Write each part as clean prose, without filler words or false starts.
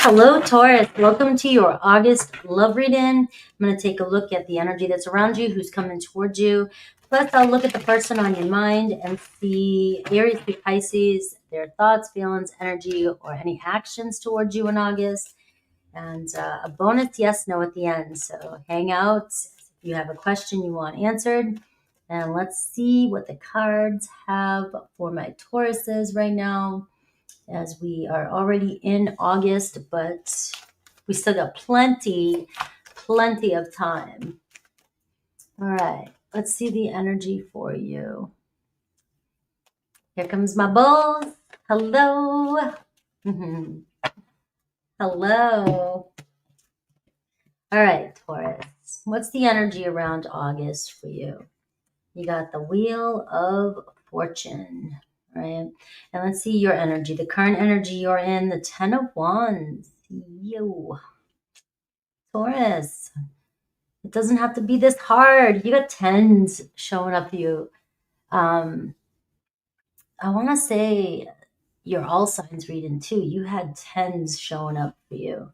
Hello, Taurus. Welcome to your August love reading. I'm going to take a look at the energy that's around you, who's coming towards you. Plus, I'll look at the person on your mind and see Aries through Pisces, their thoughts, feelings, energy, or any actions towards you in August. And a bonus yes, no at the end. So hang out if you have a question you want answered. And let's see what the cards have for my Tauruses right now, as we are already in August, but we still got plenty of time. All right, let's see the energy for you. Here comes my bulls. Hello. Hello. All right, Taurus. What's the energy around August for you? You got the Wheel of Fortune, right? And let's see your energy, the current energy you're in, the 10 of Wands. You, Taurus. It doesn't have to be this hard. You got tens showing up for you. I want to say your all signs reading too. You had tens showing up for you.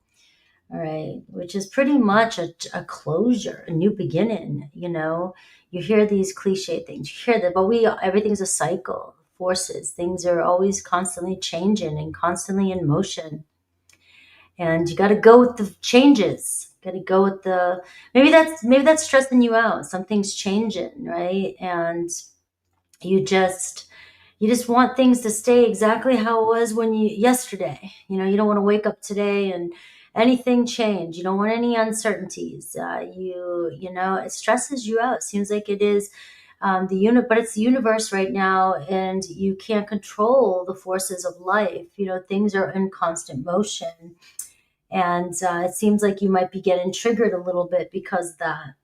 All right, which is pretty much a closure, a new beginning. You know, you hear these cliche things, you hear that, but everything's a cycle, forces. Things are always constantly changing and constantly in motion, and you got to go with the changes. Got to go with the maybe that's stressing you out. Something's changing, right? And you just want things to stay exactly how it was when yesterday. You know, you don't want to wake up today and anything change. You don't want any uncertainties. You know, it stresses you out. It seems like it is but it's the universe right now, and you can't control the forces of life. You know, things are in constant motion, and it seems like you might be getting triggered a little bit because of that.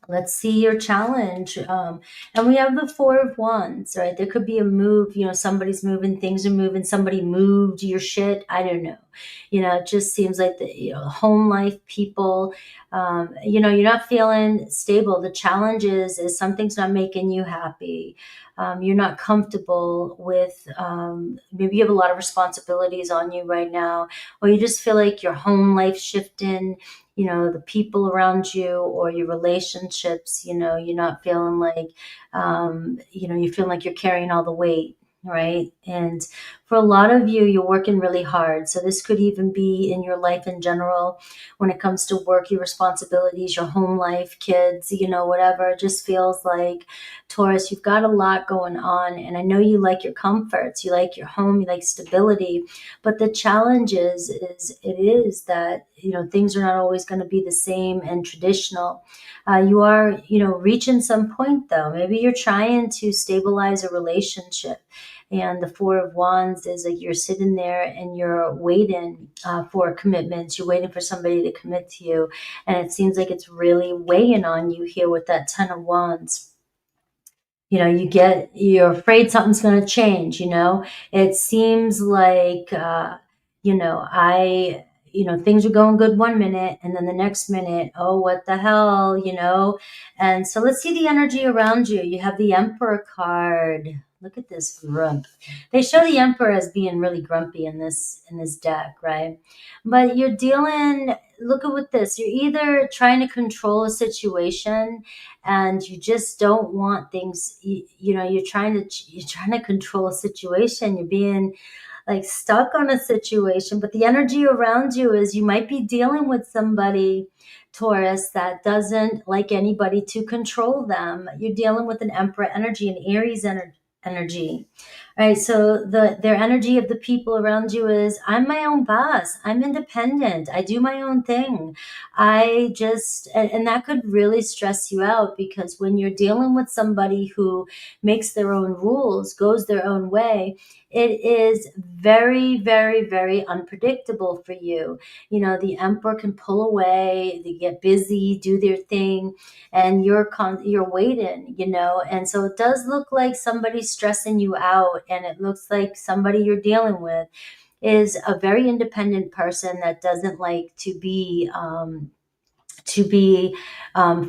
Let's see your challenge. And we have the Four of Wands, right? There could be a move, you know, somebody's moving, things are moving, somebody moved your shit. I don't know. You know, it just seems like home life people, you know, you're not feeling stable. The challenge is something's not making you happy. You're not comfortable with, maybe you have a lot of responsibilities on you right now, or you just feel like your home life shifting, you know, the people around you or your relationships. You know, you're not feeling like, you know, you feel like you're carrying all the weight, right? And for a lot of you, you're working really hard. So this could even be in your life in general, when it comes to work, your responsibilities, your home life, kids, you know, whatever. It just feels like, Taurus, you've got a lot going on. And I know you like your comforts, you like your home, you like stability. But the challenge is that, you know, things are not always going to be the same and traditional. You are, you know, reaching some point though. Maybe you're trying to stabilize a relationship. And the Four of Wands is like you're sitting there and you're waiting for commitments. You're waiting for somebody to commit to you. And it seems like it's really weighing on you here with that Ten of Wands. You know, you're afraid something's going to change. You know, it seems like, you know, you know, things are going good one minute, and then the next minute, oh, what the hell, you know? And so let's see the energy around you. You have the Emperor card. Look at this grump. They show the Emperor as being really grumpy in this deck, right? But you're dealing, look at with this. You're either trying to control a situation and you just don't want things, you know, you're trying to control a situation. You're being like stuck on a situation, but the energy around you is you might be dealing with somebody, Taurus, that doesn't like anybody to control them. You're dealing with an Emperor energy, an Aries energy. All right, so their energy of the people around you is, I'm my own boss. I'm independent. I do my own thing. And that could really stress you out, because when you're dealing with somebody who makes their own rules, goes their own way, it is very, very, very unpredictable for you. You know, the Emperor can pull away, they get busy, do their thing, and you're waiting, you know. And so it does look like somebody's stressing you out, and it looks like somebody you're dealing with is a very independent person that doesn't like to be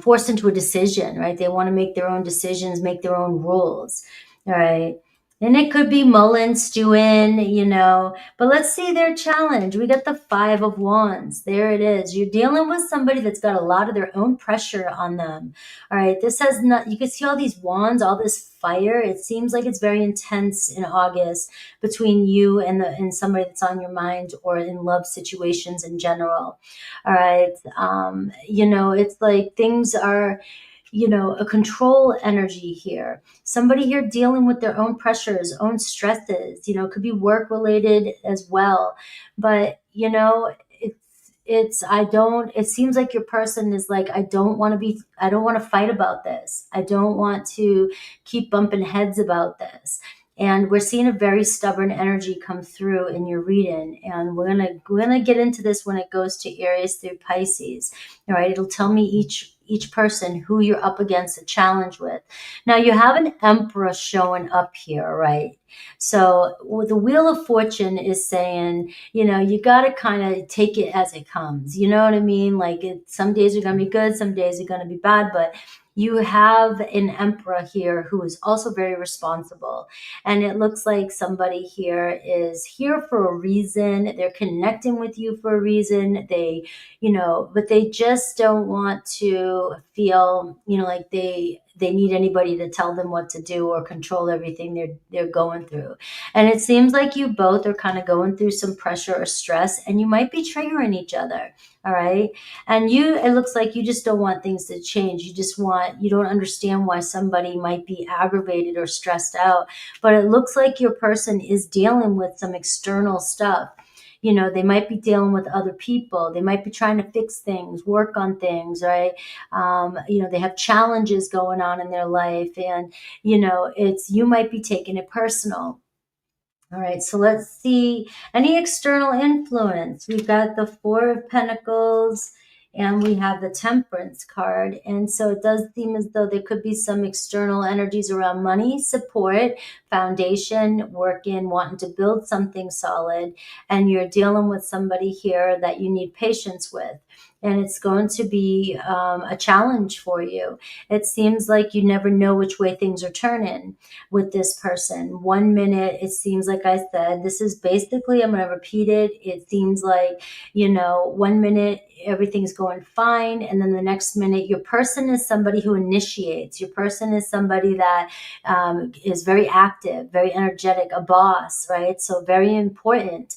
forced into a decision, right? They want to make their own decisions, make their own rules. All right. And it could be mulling, stewing, you know. But let's see their challenge. We got the Five of Wands. There it is. You're dealing with somebody that's got a lot of their own pressure on them. All right. This has not, you can see all these wands, all this fire. It seems like it's very intense in August between you and somebody that's on your mind, or in love situations in general. All right. You know, it's like things are, you know, a control energy here. Somebody here dealing with their own pressures, own stresses, you know, it could be work related as well. But, you know, I don't, it seems like your person is like, I don't want to fight about this. I don't want to keep bumping heads about this. And we're seeing a very stubborn energy come through in your reading. And we're gonna get into this when it goes to Aries through Pisces. All right, it'll tell me each person who you're up against a challenge with. Now you have an Emperor showing up here, right? So the Wheel of Fortune is saying, you know, you got to kind of take it as it comes. You know what I mean? Like some days are going to be good, some days are going to be bad, but you have an Emperor here who is also very responsible. And it looks like somebody here is here for a reason. They're connecting with you for a reason. They, you know, but they just don't want to feel, you know, like they need anybody to tell them what to do or control everything they're going through. And it seems like you both are kind of going through some pressure or stress, and you might be triggering each other. All right. And it looks like you just don't want things to change. You don't understand why somebody might be aggravated or stressed out. But it looks like your person is dealing with some external stuff. You know, they might be dealing with other people. They might be trying to fix things, work on things, right? You know, they have challenges going on in their life, and, you know, you might be taking it personal. All right, so let's see any external influence. We've got the Four of Pentacles and we have the Temperance card. And so it does seem as though there could be some external energies around money, support, foundation, working, wanting to build something solid. And you're dealing with somebody here that you need patience with. And it's going to be a challenge for you. It seems like you never know which way things are turning with this person. 1 minute, it seems like I said, this is basically, I'm going to repeat it. It seems like, you know, 1 minute, everything's going fine. And then the next minute, your person is somebody who initiates. Your person is somebody that is very active, very energetic, a boss, right? So very important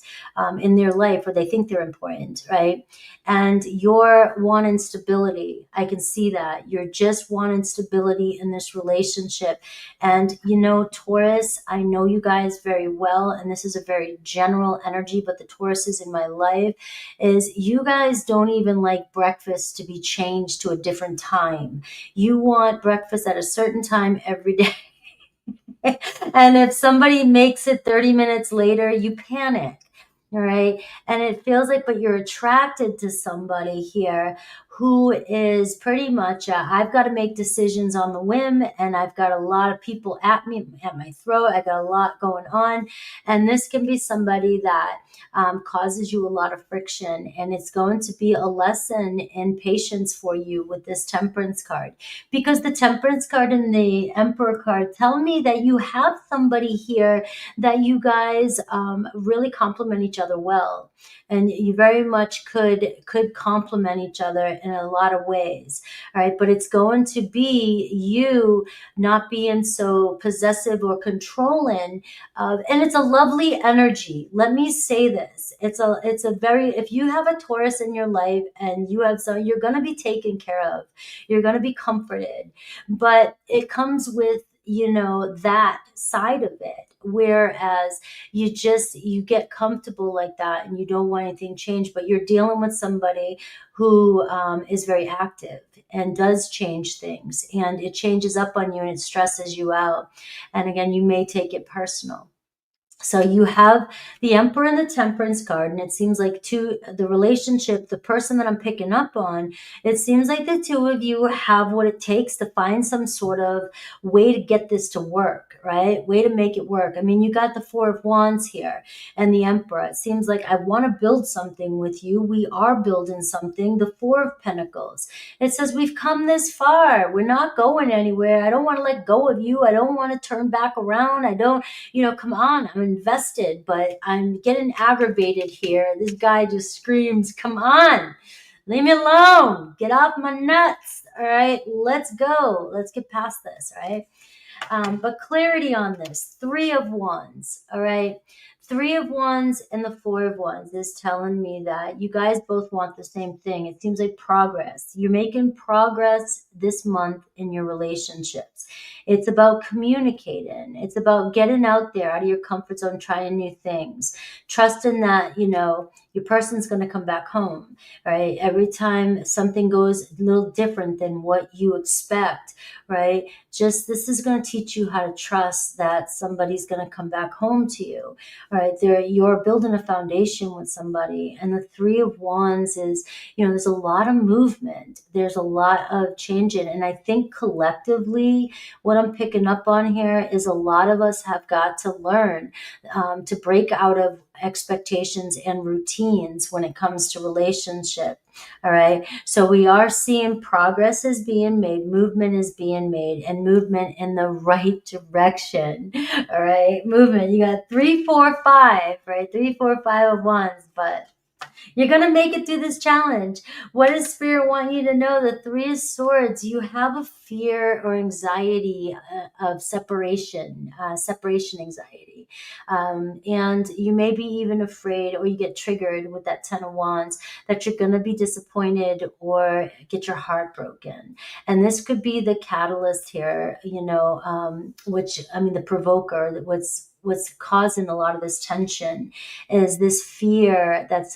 in their life, or they think they're important, right? And you're wanting stability. I can see that. You're just wanting stability in this relationship. And, you know, Taurus, I know you guys very well, and this is a very general energy, but the Taurus is in my life, is you guys don't even like breakfast to be changed to a different time. You want breakfast at a certain time every day. And if somebody makes it 30 minutes later, you panic. All right. And it feels like, but you're attracted to somebody here who is pretty much, I've got to make decisions on the whim, and I've got a lot of people at me, at my throat. I got a lot going on. And this can be somebody that causes you a lot of friction. And it's going to be a lesson in patience for you with this Temperance card, because the Temperance card and the Emperor card tell me that you have somebody here that you guys really complement each other well, and you very much could complement each other in a lot of ways. All right, but it's going to be you not being so possessive or controlling, and it's a lovely energy. Let me say this, it's a very, if you have a Taurus in your life and you have some, you're going to be taken care of, you're going to be comforted, but it comes with, you know, that side of it, whereas you get comfortable like that and you don't want anything changed, but you're dealing with somebody who is very active and does change things, and it changes up on you and it stresses you out, and again, you may take it personal. So you have the Emperor and the Temperance card, and it seems like the relationship, the person that I'm picking up on, it seems like the two of you have what it takes to find some sort of way to get this to work, right? Way to make it work. I mean, you got the Four of Wands here and the Emperor. It seems like I want to build something with you. We are building something. The Four of Pentacles. It says we've come this far. We're not going anywhere. I don't want to let go of you. I don't want to turn back around. I don't, come on, I'm invested, but I'm getting aggravated here. This guy just screams, come on, leave me alone. Get off my nuts. All right, let's go. Let's get past this, all right? But clarity on this, Three of Wands, all right? Three of Wands and the Four of Wands is telling me that you guys both want the same thing. It seems like progress. You're making progress this month in your relationships. It's about communicating. It's about getting out there, out of your comfort zone, trying new things, trusting that, your person's going to come back home, right? Every time something goes a little different than what you expect, right? Just this is going to teach you how to trust that somebody's going to come back home to you, right? You're building a foundation with somebody. And the Three of Wands is, there's a lot of movement. There's a lot of changing. And I think collectively, what I'm picking up on here is a lot of us have got to learn to break out of expectations and routines when it comes to relationship. All right. So we are seeing progress is being made, movement is being made, and movement in the right direction. All right. Movement. You got 3, 4, 5, right? 3, 4, 5 of Wands, but you're going to make it through this challenge. What does Spirit want you to know? The Three of Swords, you have a fear or anxiety of separation anxiety. And you may be even afraid, or you get triggered with that Ten of Wands, that you're going to be disappointed or get your heart broken. And this could be the catalyst here, the provoker, what's causing a lot of this tension is this fear that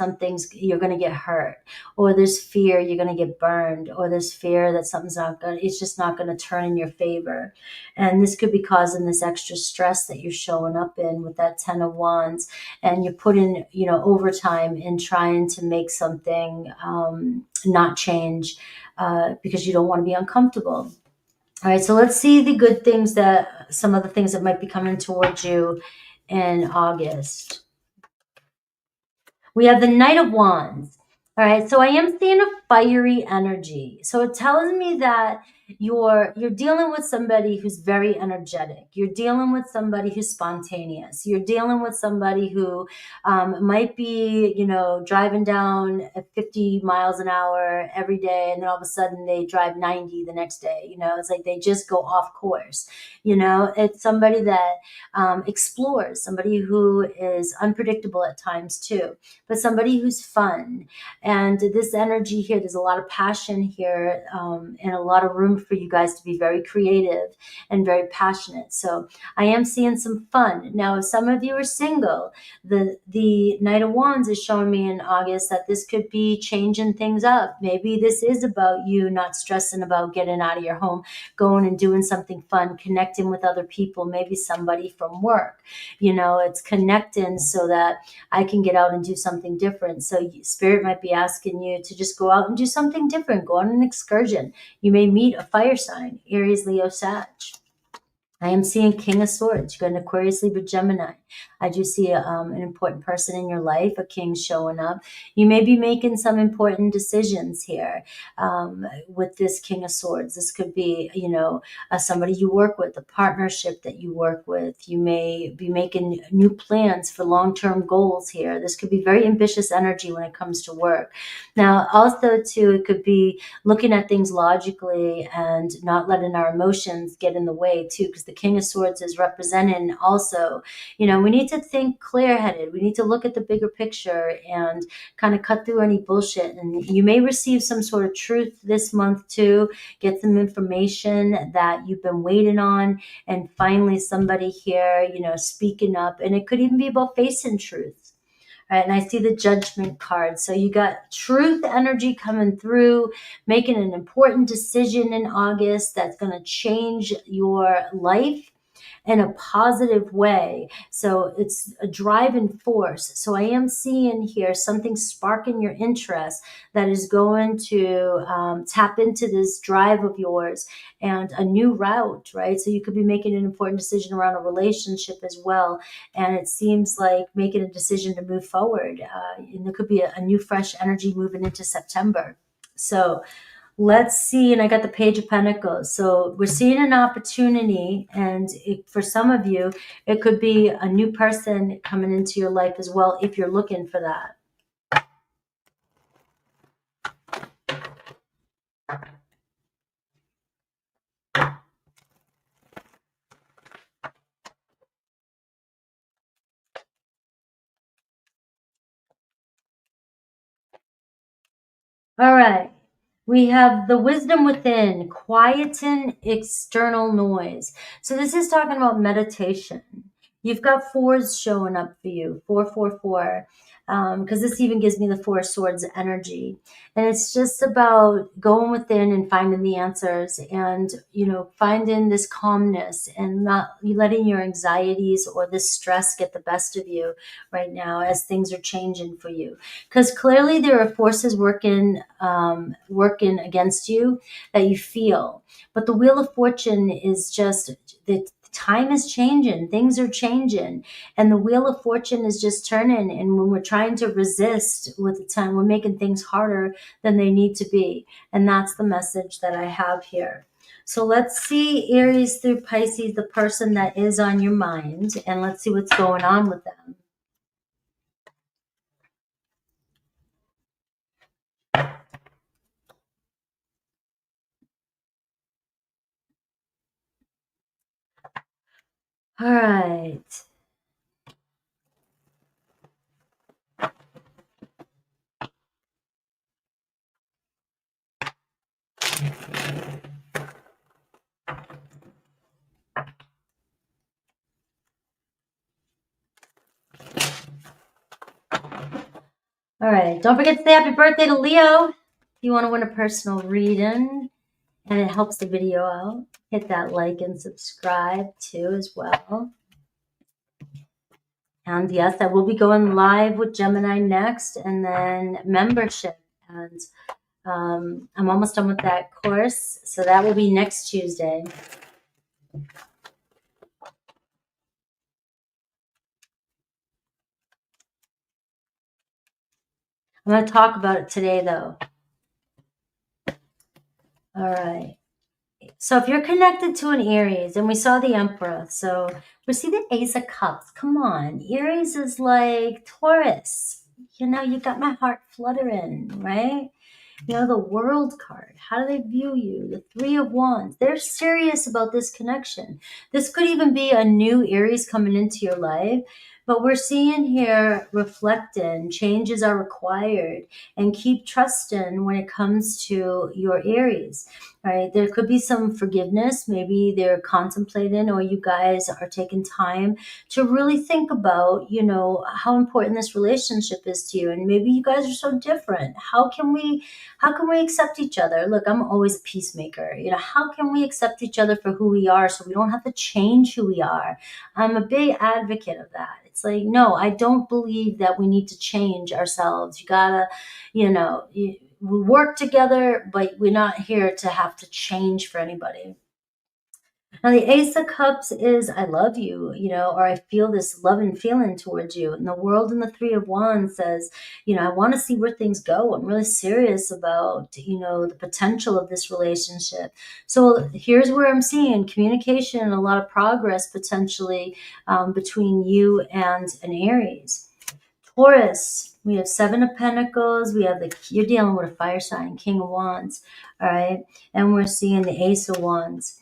you're going to get hurt, or there's fear you're going to get burned, or there's fear that it's just not going to turn in your favor. And this could be causing this extra stress that you're showing up in with that Ten of Wands, and you put in, overtime in trying to make something not change because you don't want to be uncomfortable. All right, so let's see the good things some of the things that might be coming towards you in August. We have the Knight of Wands. All right, so I am seeing a fiery energy. So it tells me that you're dealing with somebody who's very energetic. You're dealing with somebody who's spontaneous. You're dealing with somebody who might be, driving down at 50 miles an hour every day, and then all of a sudden they drive 90 the next day. It's like they just go off course. It's somebody that explores, somebody who is unpredictable at times too, but somebody who's fun. And this energy here, there's a lot of passion here and a lot of room for you guys to be very creative and very passionate. So I am seeing some fun. Now, if some of you are single, the Knight of Wands is showing me in August that this could be changing things up. Maybe this is about you not stressing about getting out of your home, going and doing something fun, connecting with other people, maybe somebody from work. It's connecting so that I can get out and do something different. So Spirit might be asking you to just go out and do something different. Go on an excursion. You may meet a fire sign, Aries, Leo, Sag. I am seeing King of Swords. You got an Aquarius, Libra, Gemini. I do see an important person in your life, a king showing up. You may be making some important decisions here with this King of Swords. This could be, somebody you work with, a partnership that you work with. You may be making new plans for long-term goals here. This could be very ambitious energy when it comes to work. Now, also, too, it could be looking at things logically and not letting our emotions get in the way, too, because the King of Swords is representing also, we need to think clear-headed. We need to look at the bigger picture and kind of cut through any bullshit. And you may receive some sort of truth this month too, get some information that you've been waiting on, and finally somebody here, speaking up. And it could even be about facing truth. Right, and I see the Judgment card. So you got truth energy coming through, making an important decision in August that's going to change your life. in a positive way. So it's a driving force. So I am seeing here something sparking your interest that is going to tap into this drive of yours and a new route, right? So you could be making an important decision around a relationship as well. And it seems like making a decision to move forward. And there could be a new fresh energy moving into September. So let's see. And I got the Page of Pentacles. So we're seeing an opportunity. And for some of you, it could be a new person coming into your life as well, if you're looking for that. All right. We have the wisdom within, quieten external noise. So this is talking about meditation. You've got fours showing up for you, 444, because this even gives me the Four of Swords energy. And it's just about going within and finding the answers and, finding this calmness and not letting your anxieties or this stress get the best of you right now as things are changing for you. Because clearly there are forces working against you that you feel. But the Wheel of Fortune is just that time is changing, things are changing, and the Wheel of Fortune is just turning. And when we're trying to resist with the time, we're making things harder than they need to be. And that's the message that I have here. So let's see Aries through Pisces, the person that is on your mind, and let's see what's going on with them. All right. All right. Don't forget to say happy birthday to Leo. If you want to win a personal reading and it helps the video out, hit that like and subscribe too as well. And yes, I will be going live with Gemini next, and then membership. And I'm almost done with that course. So that will be next Tuesday. I'm going to talk about it today, though. All right. So if you're connected to an Aries, and we saw the Emperor, so we see the Ace of Cups. Come on. Aries is like Taurus. You got my heart fluttering, right? The World card. How do they view you? The Three of Wands. They're serious about this connection. This could even be a new Aries coming into your life. But we're seeing here, reflecting, changes are required, and keep trusting when it comes to your Aries, right? There could be some forgiveness. Maybe they're contemplating, or you guys are taking time to really think about, how important this relationship is to you. And maybe you guys are so different. How can we accept each other? Look, I'm always a peacemaker. How can we accept each other for who we are so we don't have to change who we are? I'm a big advocate of that. It's like, no, I don't believe that we need to change ourselves. You gotta, we work together, but we're not here to have to change for anybody. Now, the Ace of Cups is, I love you, or I feel this love and feeling towards you. And the World and the Three of Wands says, I want to see where things go. I'm really serious about, the potential of this relationship. So here's where I'm seeing communication and a lot of progress potentially between you and an Aries. Taurus, we have Seven of Pentacles. We have you're dealing with a fire sign, King of Wands. All right. And we're seeing the Ace of Wands.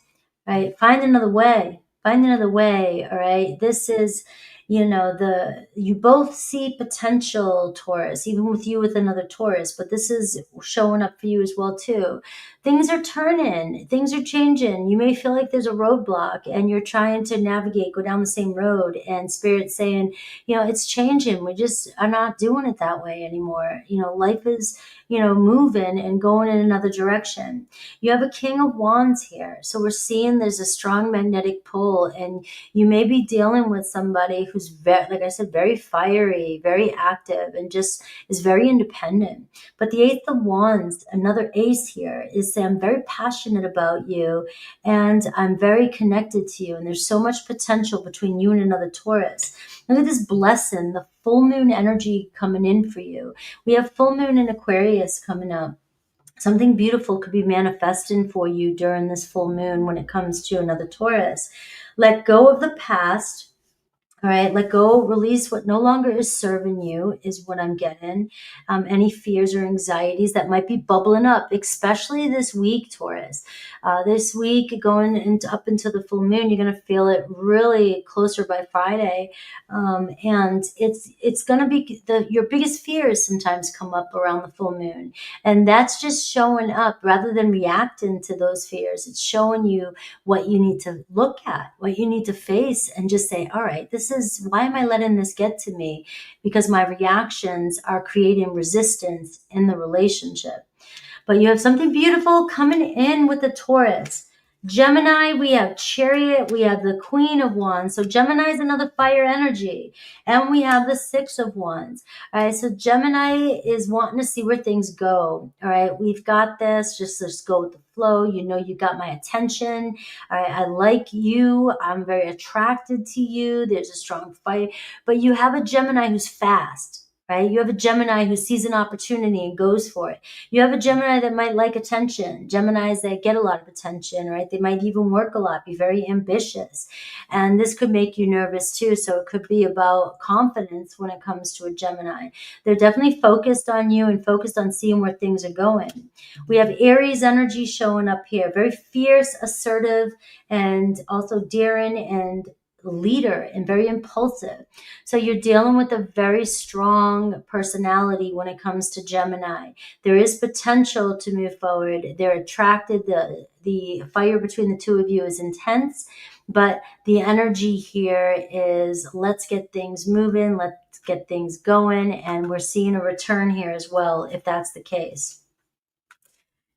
Right? Find another way. Find another way. All right. This is, you both see potential, Taurus, even with you with another Taurus, but this is showing up for you as well too. things are turning, things are changing. You may feel like there's a roadblock and you're trying to navigate, go down the same road, and Spirit's saying, it's changing. We just are not doing it that way anymore. Life is, moving and going in another direction. You have a King of Wands here. So we're seeing there's a strong magnetic pull, and you may be dealing with somebody who's very, like I said, very fiery, very active, and just is very independent. But the Eight of Wands, another ace here, is saying, I'm very passionate about you and I'm very connected to you. And there's so much potential between you and another Taurus. Look at this blessing, the full moon energy coming in for you. We have full moon in Aquarius coming up. Something beautiful could be manifesting for you during this full moon when it comes to another Taurus. Let go of the past. All right, let go, release what no longer is serving you is what I'm getting. Any fears or anxieties that might be bubbling up, especially this week, Taurus. This week, up into the full moon, you're going to feel it really closer by Friday. And it's going to be your biggest fears sometimes come up around the full moon. And that's just showing up rather than reacting to those fears. It's showing you what you need to look at, what you need to face, and just say, all right, why am I letting this get to me? Because my reactions are creating resistance in the relationship. But you have something beautiful coming in with the Taurus. Gemini, we have Chariot, we have the Queen of Wands. So Gemini is another fire energy. And we have the Six of Wands. All right, so Gemini is wanting to see where things go. All right, we've got this. Just go with the flow. You got my attention. All right, I like you. I'm very attracted to you. There's a strong fight. But you have a Gemini who's fast. Right? You have a Gemini who sees an opportunity and goes for it. You have a Gemini that might like attention. Geminis that get a lot of attention, right? They might even work a lot, be very ambitious. And this could make you nervous too. So it could be about confidence when it comes to a Gemini. They're definitely focused on you and focused on seeing where things are going. We have Aries energy showing up here. Very fierce, assertive, and also daring and leader and very impulsive. So you're dealing with a very strong personality when it comes to Gemini. There is potential to move forward. They're attracted. The fire between the two of you is intense, but the energy here is let's get things moving, let's get things going, and we're seeing a return here as well if that's the case.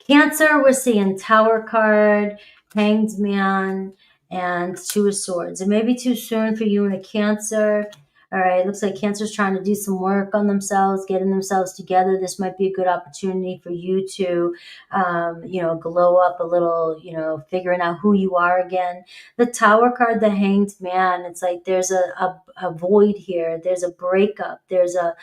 Cancer, we're seeing Tower card, Hanged Man, and Two of Swords. It may be too soon for you in a Cancer. All right, looks like Cancer's trying to do some work on themselves, getting themselves together. This might be a good opportunity for you to, glow up a little, figuring out who you are again. The Tower card, the Hanged Man, it's like there's a void here. There's a breakup. There's a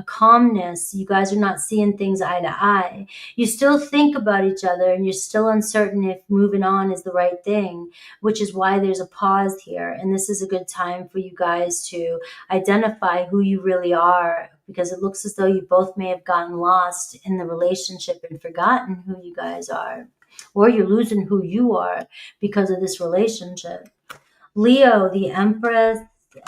calmness. You guys are not seeing things eye to eye. You still think about each other and you're still uncertain if moving on is the right thing, which is why there's a pause here. And this is a good time for you guys to identify who you really are, because it looks as though you both may have gotten lost in the relationship and forgotten who you guys are, or you're losing who you are because of this relationship. Leo, the Empress,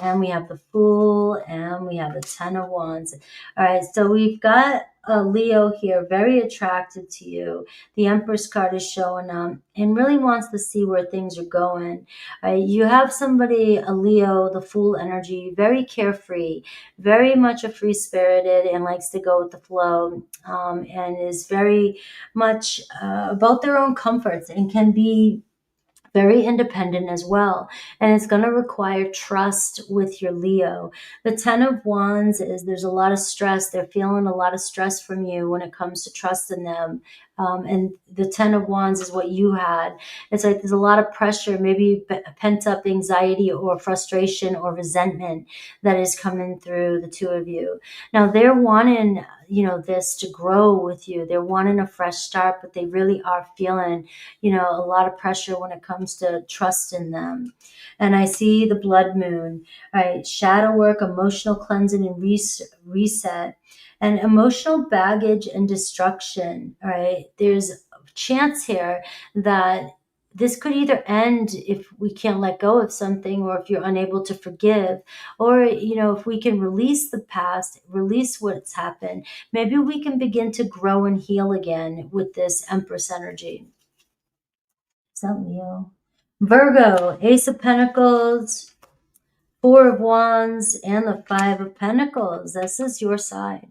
and we have the Fool, and we have the Ten of Wands. All right, so we've got a Leo here, very attracted to you. The Empress card is showing up and really wants to see where things are going. All right, you have somebody, a Leo, the Fool energy, very carefree, very much a free-spirited and likes to go with the flow, and is very much about their own comforts and can be very independent as well. And it's going to require trust with your Leo. The Ten of Wands is there's a lot of stress. They're feeling a lot of stress from you when it comes to trusting them. And the Ten of Wands is what you had. It's like there's a lot of pressure, maybe pent up anxiety or frustration or resentment that is coming through the two of you. Now they're wanting, this to grow with you. They're wanting a fresh start, but they really are feeling, a lot of pressure when it comes to trust in them. And I see the blood moon, right? Shadow work, emotional cleansing and reset. And emotional baggage and destruction, all right? There's a chance here that this could either end if we can't let go of something, or if you're unable to forgive, or, if we can release the past, release what's happened, maybe we can begin to grow and heal again with this Empress energy. Is that Leo? Virgo, Ace of Pentacles, Four of Wands, and the Five of Pentacles. This is your side.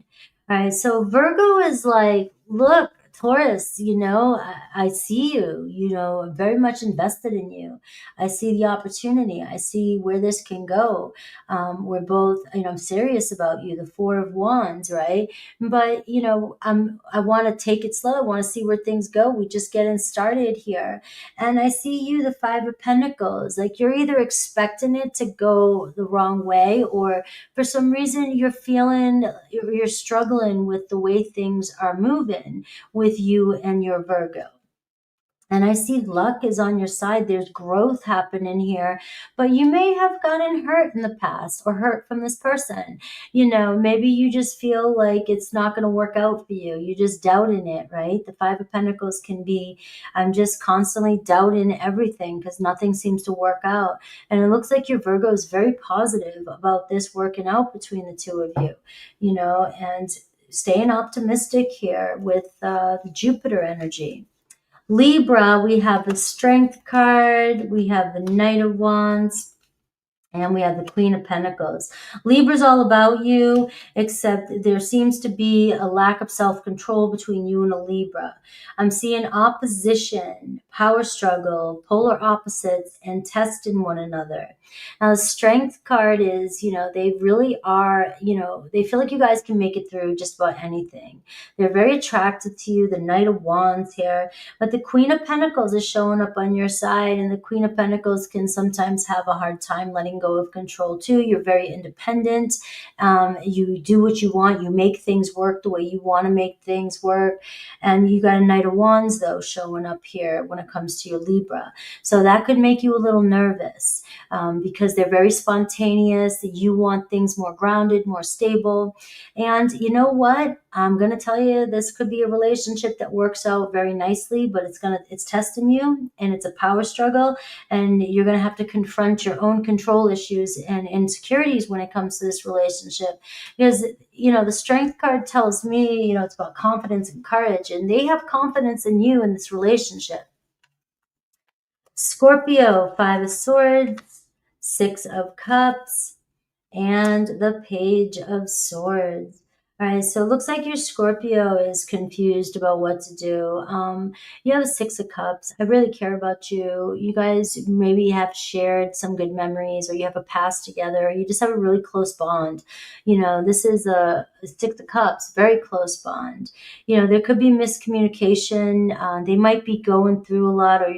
All right, so Virgo is like, look, Taurus, I see you, I'm very much invested in you. I see the opportunity. I see where this can go. We're both, I'm serious about you, the Four of Wands, right? But, I want to take it slow. I want to see where things go. We just getting started here. And I see you, the Five of Pentacles, like you're either expecting it to go the wrong way, or for some reason you're struggling with the way things are moving with you and your Virgo. And I see luck is on your side. There's growth happening here, but you may have gotten hurt in the past, or hurt from this person. Maybe you just feel like it's not going to work out for you. You're just doubting it, right? The Five of Pentacles can be, I'm just constantly doubting everything because nothing seems to work out. And it looks like your Virgo is very positive about this working out between the two of you, and staying optimistic here with Jupiter energy. Libra, we have the Strength card, we have the Knight of Wands, and we have the Queen of Pentacles. Libra's all about you, except there seems to be a lack of self-control between you and a Libra. I'm seeing opposition, power struggle, polar opposites, and testing one another. Now, the Strength card is, they really are, they feel like you guys can make it through just about anything. They're very attracted to you, the Knight of Wands here. But the Queen of Pentacles is showing up on your side, and the Queen of Pentacles can sometimes have a hard time letting go of control too. You're very independent. You do what you want. You make things work the way you want to make things work. And you got a Knight of Wands, though, showing up here when it comes to your Libra. So that could make you a little nervous because they're very spontaneous. You want things more grounded, more stable. And you know what? I'm going to tell you, this could be a relationship that works out very nicely, but it's testing you, and it's a power struggle, and you're going to have to confront your own control issues and insecurities when it comes to this relationship. Because, the Strength card tells me, it's about confidence and courage, and they have confidence in you in this relationship. Scorpio, Five of Swords, Six of Cups, and the Page of Swords. All right, so it looks like your Scorpio is confused about what to do. You have a Six of Cups. I really care about you. You guys maybe have shared some good memories, or you have a past together, or you just have a really close bond. This is a Six of Cups, very close bond. There could be miscommunication. They might be going through a lot, or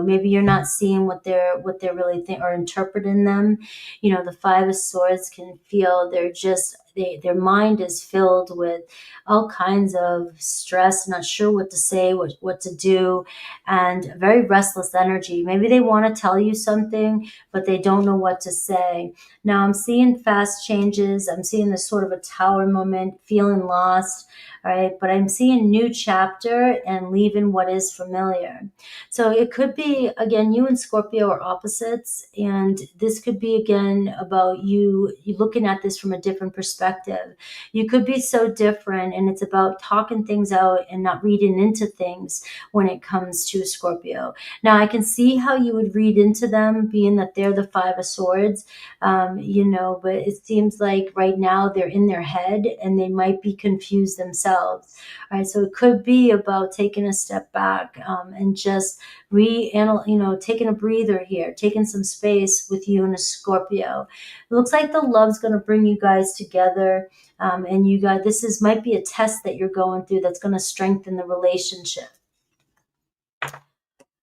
maybe you're not seeing what they're really or interpreting them. The Five of Swords can feel their mind is filled with all kinds of stress, not sure what to say, what to do, and very restless energy. Maybe they want to tell you something, but they don't know what to say. Now, I'm seeing fast changes. I'm seeing this sort of a tower moment, feeling lost. All right, but I'm seeing new chapter and leaving what is familiar. So it could be, again, you and Scorpio are opposites, and this could be, again, about you looking at this from a different perspective. You could be so different, and it's about talking things out and not reading into things when it comes to Scorpio. Now, I can see how you would read into them, being that they're the Five of Swords, but it seems like right now they're in their head and they might be confused themselves. All right, so it could be about taking a step back and just taking a breather here, taking some space with you and a Scorpio. It looks like the love's going to bring you guys together, and you guys, might be a test that you're going through that's going to strengthen the relationship.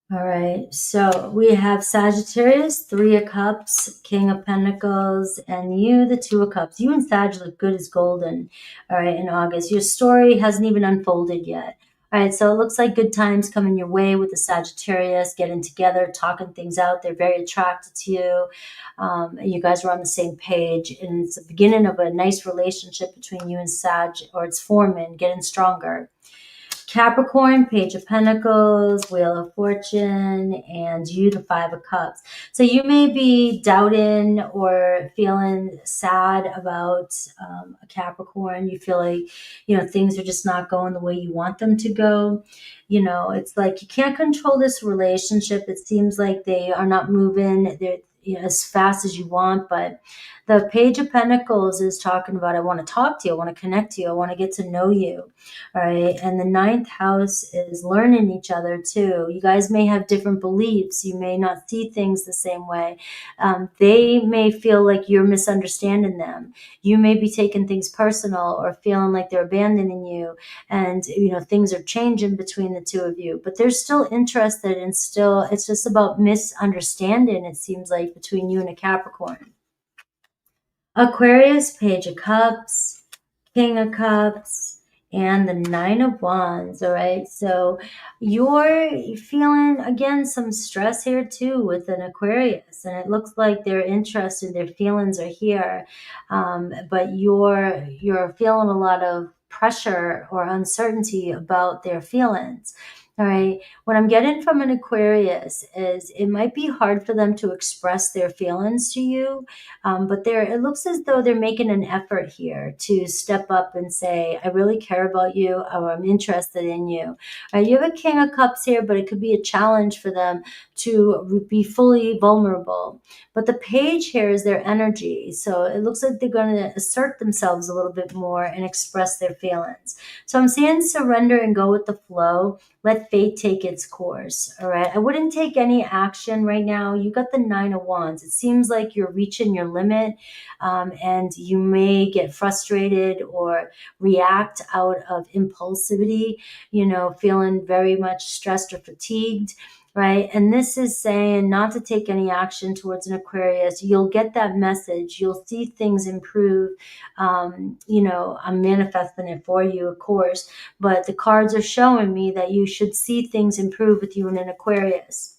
All right, so we have Sagittarius, Three of Cups, King of Pentacles, and you, the Two of Cups. You and Sag look good as golden, all right, in August. Your story hasn't even unfolded yet. All right, so it looks like good times coming your way with the Sagittarius, getting together, talking things out. They're very attracted to you. You guys are on the same page, and it's the beginning of a nice relationship between you and Sag, or it's forming, getting stronger. Capricorn, Page of Pentacles, Wheel of Fortune, and you, the Five of Cups. So you may be doubting or feeling sad about a Capricorn. You feel like, things are just not going the way you want them to go. It's like you can't control this relationship. It seems like they are not moving as fast as you want, but the Page of Pentacles is talking about, I want to talk to you, I want to connect to you, I want to get to know you. All right. And the 9th house is learning each other too. You guys may have different beliefs. You may not see things the same way. They may feel like you're misunderstanding them. You may be taking things personal or feeling like they're abandoning you. And, things are changing between the two of you, but they're still interested and it's just about misunderstanding, it seems like, between you and a Capricorn. Aquarius, Page of Cups, King of Cups, and the 9 of Wands. All right. So you're feeling, again, some stress here too with an Aquarius, and it looks like their interest and their feelings are here. But you're feeling a lot of pressure or uncertainty about their feelings. All right. What I'm getting from an Aquarius is it might be hard for them to express their feelings to you. But it looks as though they're making an effort here to step up and say, I really care about you, or I'm interested in you. You have a King of Cups here, but it could be a challenge for them to be fully vulnerable. But the Page here is their energy. So it looks like they're going to assert themselves a little bit more and express their feelings. So I'm saying surrender and go with the flow. Let fate take its course. All right. I wouldn't take any action right now. You got the 9 of Wands. It seems like you're reaching your limit, and you may get frustrated or react out of impulsivity, feeling very much stressed or fatigued. Right. And this is saying not to take any action towards an Aquarius. You'll get that message. You'll see things improve. I'm manifesting it for you, of course, but the cards are showing me that you should see things improve with you in an Aquarius.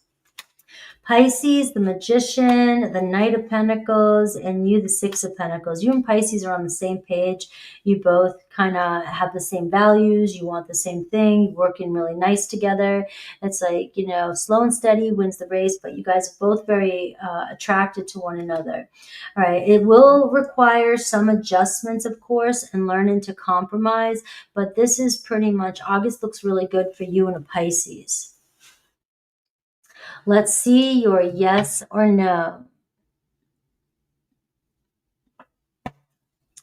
Pisces, the Magician, the Knight of Pentacles, and you, the Six of Pentacles. You and Pisces are on the same page. You both kind of have the same values. You want the same thing. You're working really nice together. It's like, slow and steady wins the race, but you guys are both very attracted to one another. All right. It will require some adjustments, of course, and learning to compromise, but this is pretty much, August looks really good for you and a Pisces. Let's see your yes or no.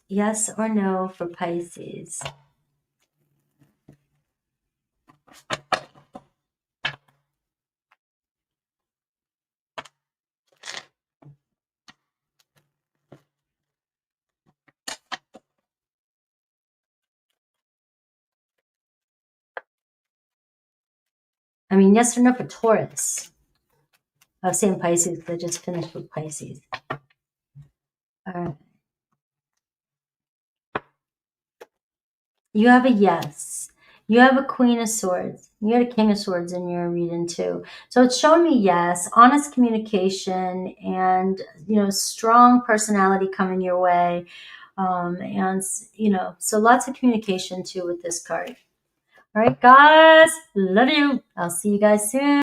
Yes or no for Pisces. I mean, yes or no for Taurus. I was saying Pisces because I just finished with Pisces. All right. You have a yes. You have a Queen of Swords. You had a King of Swords in your reading too. So it's showing me yes, honest communication, and strong personality coming your way. So lots of communication too with this card. All right, guys, love you. I'll see you guys soon.